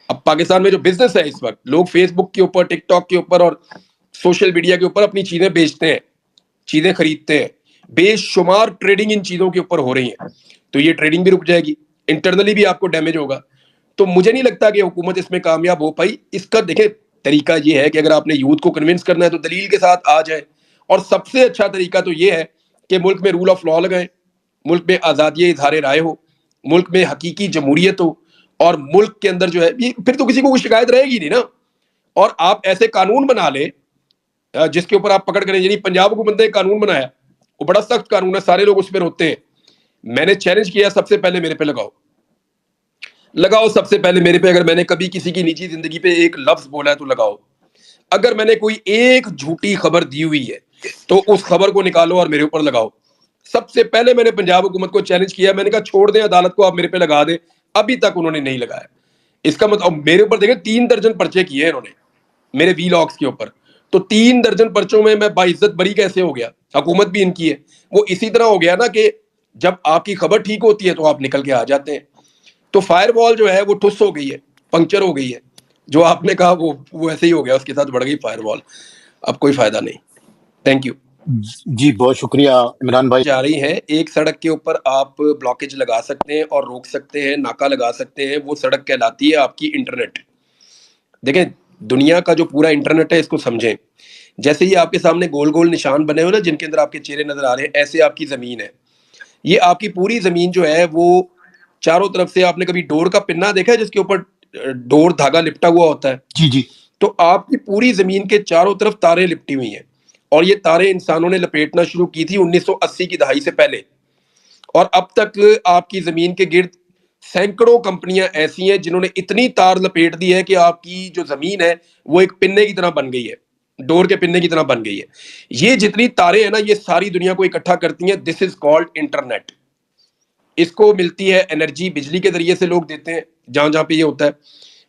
اب پاکستان میں جو بزنس ہے اس وقت, لوگ فیس بک کے اوپر, ٹک ٹاک کے اوپر اور سوشل میڈیا کے اوپر اپنی چیزیں بیچتے ہیں, چیزیں خریدتے ہیں, بے شمار ٹریڈنگ ان چیزوں کے اوپر ہو رہی ہیں. تو یہ ٹریڈنگ بھی رک جائے گی, انٹرنلی بھی آپ کو ڈیمیج ہوگا. تو مجھے نہیں لگتا کہ حکومت اس میں کامیاب ہو پائی. اس کا دیکھیں طریقہ یہ ہے کہ اگر آپ نے یوتھ کو کنونس کرنا ہے تو دلیل کے ساتھ آ جائے, اور سب سے اچھا طریقہ تو یہ ہے کہ ملک میں رول آف لا لگائیں, ملک میں آزادی اظہار رائے ہو, ملک میں حقیقی جمہوریت ہو, اور ملک کے اندر جو ہے پھر تو کسی کو کوئی شکایت رہے گی نہیں نا. اور آپ ایسے قانون بنا لیں جس کے اوپر آپ پکڑ کریں, یعنی پنجاب حکومت نے ایک قانون بنایا, وہ بڑا سخت قانون ہے, سارے لوگ اس پر ہوتے ہیں. میں نے چیلنج کیا سب سے پہلے میرے پہ لگاؤ سب سے پہلے میرے پہ. اگر میں نے کبھی کسی کی نجی زندگی پہ ایک لفظ بولا ہے تو لگاؤ. اگر میں نے کوئی ایک جھوٹی خبر دی ہوئی ہے تو اس خبر کو نکالو اور میرے اوپر لگاؤ. سب سے پہلے میں نے پنجاب حکومت کو چیلنج کیا, میں نے کہا چھوڑ دیں عدالت کو, آپ میرے پہ لگا دیں. ابھی تک انہوں نے نہیں لگایا. اس کا مطلب میرے اوپر دیکھیں 3 درجن پرچے کیے انہوں نے میرے وی لاگس کے اوپر, تو 3 درجن پرچوں میں باعزت بری کیسے ہو گیا؟ حکومت بھی ان کی ہے. وہ اسی طرح ہو گیا نا کہ جب آپ کی خبر ٹھیک ہوتی ہے تو آپ نکل کے آ جاتے ہیں. تو فائر وال جو ہے وہ ٹھس ہو گئی ہے, پنکچر ہو گئی ہے. جو آپ نے کہا وہ ایسے ہی ہو گیا, اس کے ساتھ بڑھ گئی فائر وال. اب کوئی فائدہ نہیں. Thank you. جی بہت شکریہ عمران بھائی. جا رہی ہیں, ایک سڑک کے اوپر آپ بلاکیج لگا سکتے ہیں اور روک سکتے ہیں, ناکا لگا سکتے ہیں, وہ سڑک کہلاتی ہے آپ کی انٹرنیٹ. دیکھیں دنیا کا جو پورا انٹرنیٹ ہے اس کو سمجھیں. جیسے یہ آپ کے سامنے گول گول نشان بنے ہوئے نا جن کے اندر آپ کے چہرے نظر آ رہے ہیں, ایسے آپ کی زمین ہے. یہ آپ کی پوری زمین جو ہے وہ چاروں طرف سے, آپ نے کبھی ڈور کا پنہ دیکھا ہے جس کے اوپر ڈور دھاگا لپٹا ہوا ہوتا ہے؟ جی جی. تو آپ کی پوری زمین کے چاروں طرف تاریں لپٹی ہوئی ہیں, اور یہ تاریں انسانوں نے لپیٹنا شروع کی تھی 1980 کی دہائی سے پہلے, اور اب تک آپ کی زمین کے گرد سینکڑوں کمپنیاں ایسی ہیں جنہوں نے اتنی تار لپیٹ دی ہے کہ آپ کی جو زمین ہے وہ ایک پنے کی طرح بن گئی ہے, ڈور کے پنے کی طرح بن گئی ہے. یہ جتنی تاریں ہیں نا یہ ساری دنیا کو اکٹھا کرتی ہیں. دس از کالڈ انٹرنیٹ. اس کو ملتی ہے انرجی بجلی کے ذریعے سے, لوگ دیتے ہیں جہاں جہاں پہ یہ ہوتا ہے.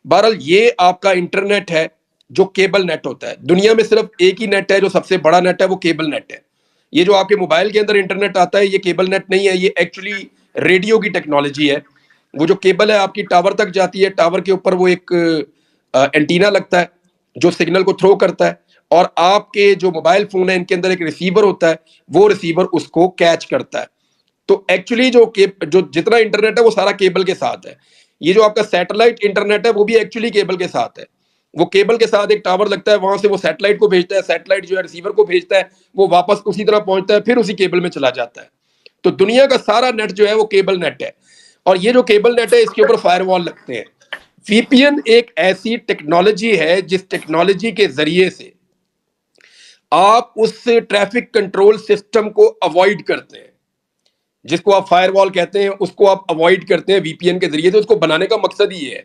بہرحال یہ آپ کا انٹرنیٹ ہے جو کیبل نیٹ ہوتا ہے. دنیا میں صرف ایک ہی نیٹ ہے جو سب سے بڑا نیٹ ہے, وہ کیبل نیٹ ہے. یہ جو آپ کے موبائل کے اندر انٹرنیٹ آتا ہے یہ کیبل نیٹ نہیں ہے, یہ ایکچولی ریڈیو کی ٹیکنالوجی ہے. وہ جو کیبل ہے آپ کی ٹاور تک جاتی ہے, ٹاور کے اوپر وہ ایک اینٹینا لگتا ہے جو سگنل کو تھرو کرتا ہے, اور آپ کے جو موبائل فون ہیں ان کے اندر ایک ریسیور ہوتا ہے, وہ ریسیور اس کو کیچ کرتا ہے. تو ایکچولی جو جتنا انٹرنیٹ ہے وہ سارا کیبل کے ساتھ ہے. یہ جو آپ کا سیٹلائٹ انٹرنیٹ ہے وہ بھی ایکچولی کیبل کے ساتھ ہے. وہ کیبل کے ساتھ ایک ٹاور لگتا ہے, وہاں سے وہ سیٹلائٹ کو بھیجتا ہے, سیٹلائٹ جو ہے ریسیور کو بھیجتا ہے, وہ واپس اسی طرح پہنچتا ہے, پھر اسی کیبل میں چلا جاتا ہے. تو دنیا کا سارا نیٹ جو ہے وہ کیبل نیٹ ہے, اور یہ جو کیبل نیٹ ہے اس کے اوپر فائر وال لگتے ہیں. وی پی این ایک ایسی ٹیکنالوجی ہے جس ٹیکنالوجی کے ذریعے سے آپ اس ٹریفک کنٹرول سسٹم کو اوائڈ کرتے ہیں, جس کو آپ فائر وال کہتے ہیں, اس کو آپ اوائڈ کرتے ہیں وی پی این کے ذریعے سے. اس کو بنانے کا مقصد ہی ہے.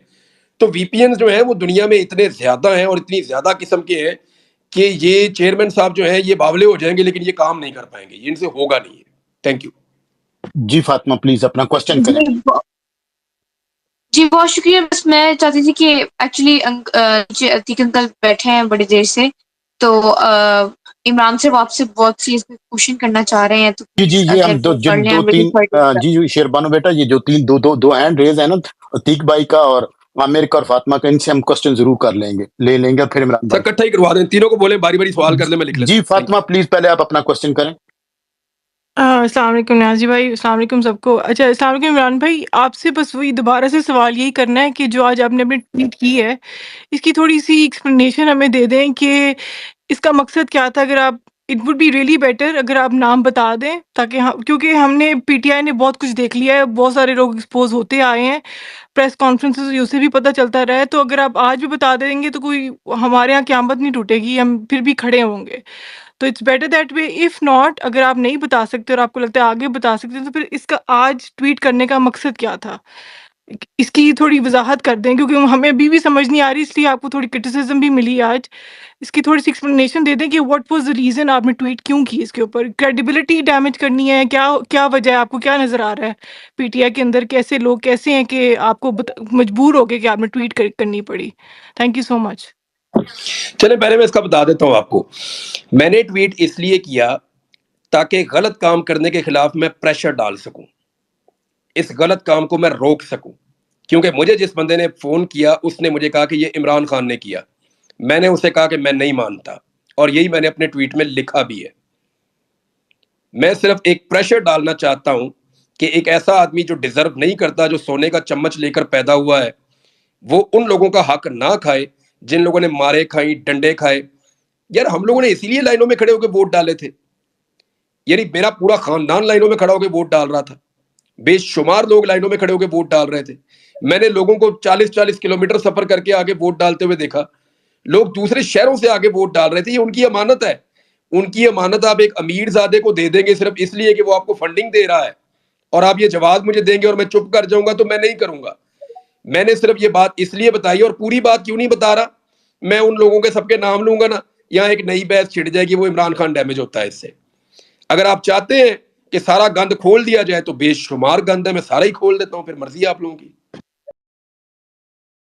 تو وی پی این جو ہیں وہ دنیا میں اتنے زیادہ ہیں اور اتنی زیادہ قسم کے ہیں کہ یہ چیئرمین صاحب جو ہیں یہ باولے ہو جائیں گے لیکن یہ کام نہیں کر پائیں گے, یہ ان سے ہوگا نہیں ہے. Thank you. جی فاطمہ پلیز اپنا کوشچن کریں. جی بہت شکریہ. بس میں چاہتی تھی کہ ایکچولی عتیق انکل بیٹھے ہیں بڑی دیر سے, تو عمران صاحب آپ سے بہت سی کوشچن کرنا چاہ رہے ہیں, تو جی جی پلیز یہ اگر ہم دو وہ کر لیں. جی جی شیربانو بیٹا, یہ جو تین دو ہینڈ ریز ہیں نا, عتیق بھائی کا اور عامر کا اور فاطمہ کا, ان سے ہم کوشچن ضرور کر لیں گے, لیں گے. پھر عمران سر بھائی اکٹھا ہی کروا دیں, تینوں کو بولیں باری باری سوال کر لیں, میں لکھ لیتا جی ہوں. Thank you. فاطمہ پلیز پہلے آپ اپنا کوشچن کریں. السلام علیکم نیازی بھائی, السلام علیکم سب کو. اچھا السلام علیکم عمران بھائی, آپ سے بس وہی دوبارہ سے سوال یہی کرنا ہے کہ جو آج آپ نے اپنی ٹویٹ کی ہے اس کی تھوڑی سی ایکسپلینیشن ہمیں دے دیں کہ اس کا مقصد کیا تھا. اگر آپ it would be really better اگر آپ نام بتا دیں, تاکہ کیونکہ ہم نے پی ٹی آئی نے بہت کچھ دیکھ لیا ہے, بہت سارے لوگ ایکسپوز ہوتے آئے ہیں, پریس کانفرنسز اسے بھی پتہ چلتا رہا ہے. تو اگر آپ آج بھی بتا دیں گے تو کوئی ہمارے یہاں قیامت نہیں ٹوٹے گی, ہم پھر بھی کھڑے ہوں گے. تو it's better that way. If not, اگر آپ نہیں بتا سکتے اور آپ کو لگتا ہے آگے بتا سکتے ہیں, تو پھر اس کا آج ٹویٹ کرنے کا مقصد کیا تھا, اس کی تھوڑی وضاحت کر دیں, کیونکہ ہمیں ابھی بھی سمجھ نہیں آ رہی, اس لیے آپ کو تھوڑی کرٹیسزم بھی ملی آج. اس کی تھوڑی سی ایکسپلینیشن دے دیں کہ واٹ واز دا ریزن آپ نے ٹویٹ کیوں کی, اس کے اوپر کریڈیبلٹی ڈیمیج کرنی ہے, کیا وجہ ہے, آپ کو کیا نظر آ رہا ہے پی ٹی آئی کے اندر, کیسے لوگ کیسے ہیں کہ آپ کو مجبور ہو گئے کہ آپ نے ٹویٹ کرنی پڑی. تھینک یو سو مچ. چلیں پہلے میں اس کا بتا دیتا ہوں آپ کو. میں نے ٹویٹ اس لیے کیا تاکہ غلط کام کرنے کے خلاف میں پریشر ڈال سکوں, اس غلط کام کو میں روک سکوں. کیونکہ مجھے جس بندے نے فون کیا اس نے مجھے کہا کہ یہ عمران خان نے کیا. میں نے اسے کہا کہ میں نہیں مانتا, اور یہی میں نے اپنے ٹویٹ میں لکھا بھی ہے. میں صرف ایک پریشر ڈالنا چاہتا ہوں کہ ایک ایسا آدمی جو ڈیزرو نہیں کرتا, جو سونے کا چمچ لے کر پیدا ہوا ہے, وہ ان لوگوں کا حق نہ کھائے جن لوگوں نے مارے کھائیں, ڈنڈے کھائے. یار ہم لوگوں نے اسی لیے لائنوں میں کھڑے ہو کے ووٹ ڈالے تھے, یعنی میرا پورا خاندان لائنوں میں کھڑا ہو کے ووٹ ڈال رہا تھا, بے شمار لوگ لائنوں میں کھڑے ہو کے ووٹ ڈال رہے تھے. میں نے لوگوں کو 40-40 کلومیٹر سفر کر کے آگے ووٹ ڈالتے ہوئے دیکھا. لوگ دوسرے شہروں سے آگے ووٹ ڈال رہے تھے. یہ ان کی امانت ہے, ان کی امانت آپ ایک امیر زادے کو دے دیں گے صرف اس لیے کہ وہ آپ کو فنڈنگ دے رہا ہے, اور آپ یہ جواز مجھے دیں گے اور میں چپ کر جاؤں گا, تو میں نہیں کروں گا. میں نے صرف یہ بات اس لیے بتائی, اور پوری بات کیوں نہیں بتا رہا, میں ان لوگوں کے سب کے نام لوں گا نا, یہاں ایک نئی بحث چھڑ جائے گی, وہ عمران خان ڈیمیج ہوتا ہے اس سے. اگر آپ چاہتے ہیں کہ سارا گند کھول دیا جائے تو بے شمار گند ہے, میں سارا ہی کھول دیتا ہوں, پھر مرضی آپ لوگوں کی.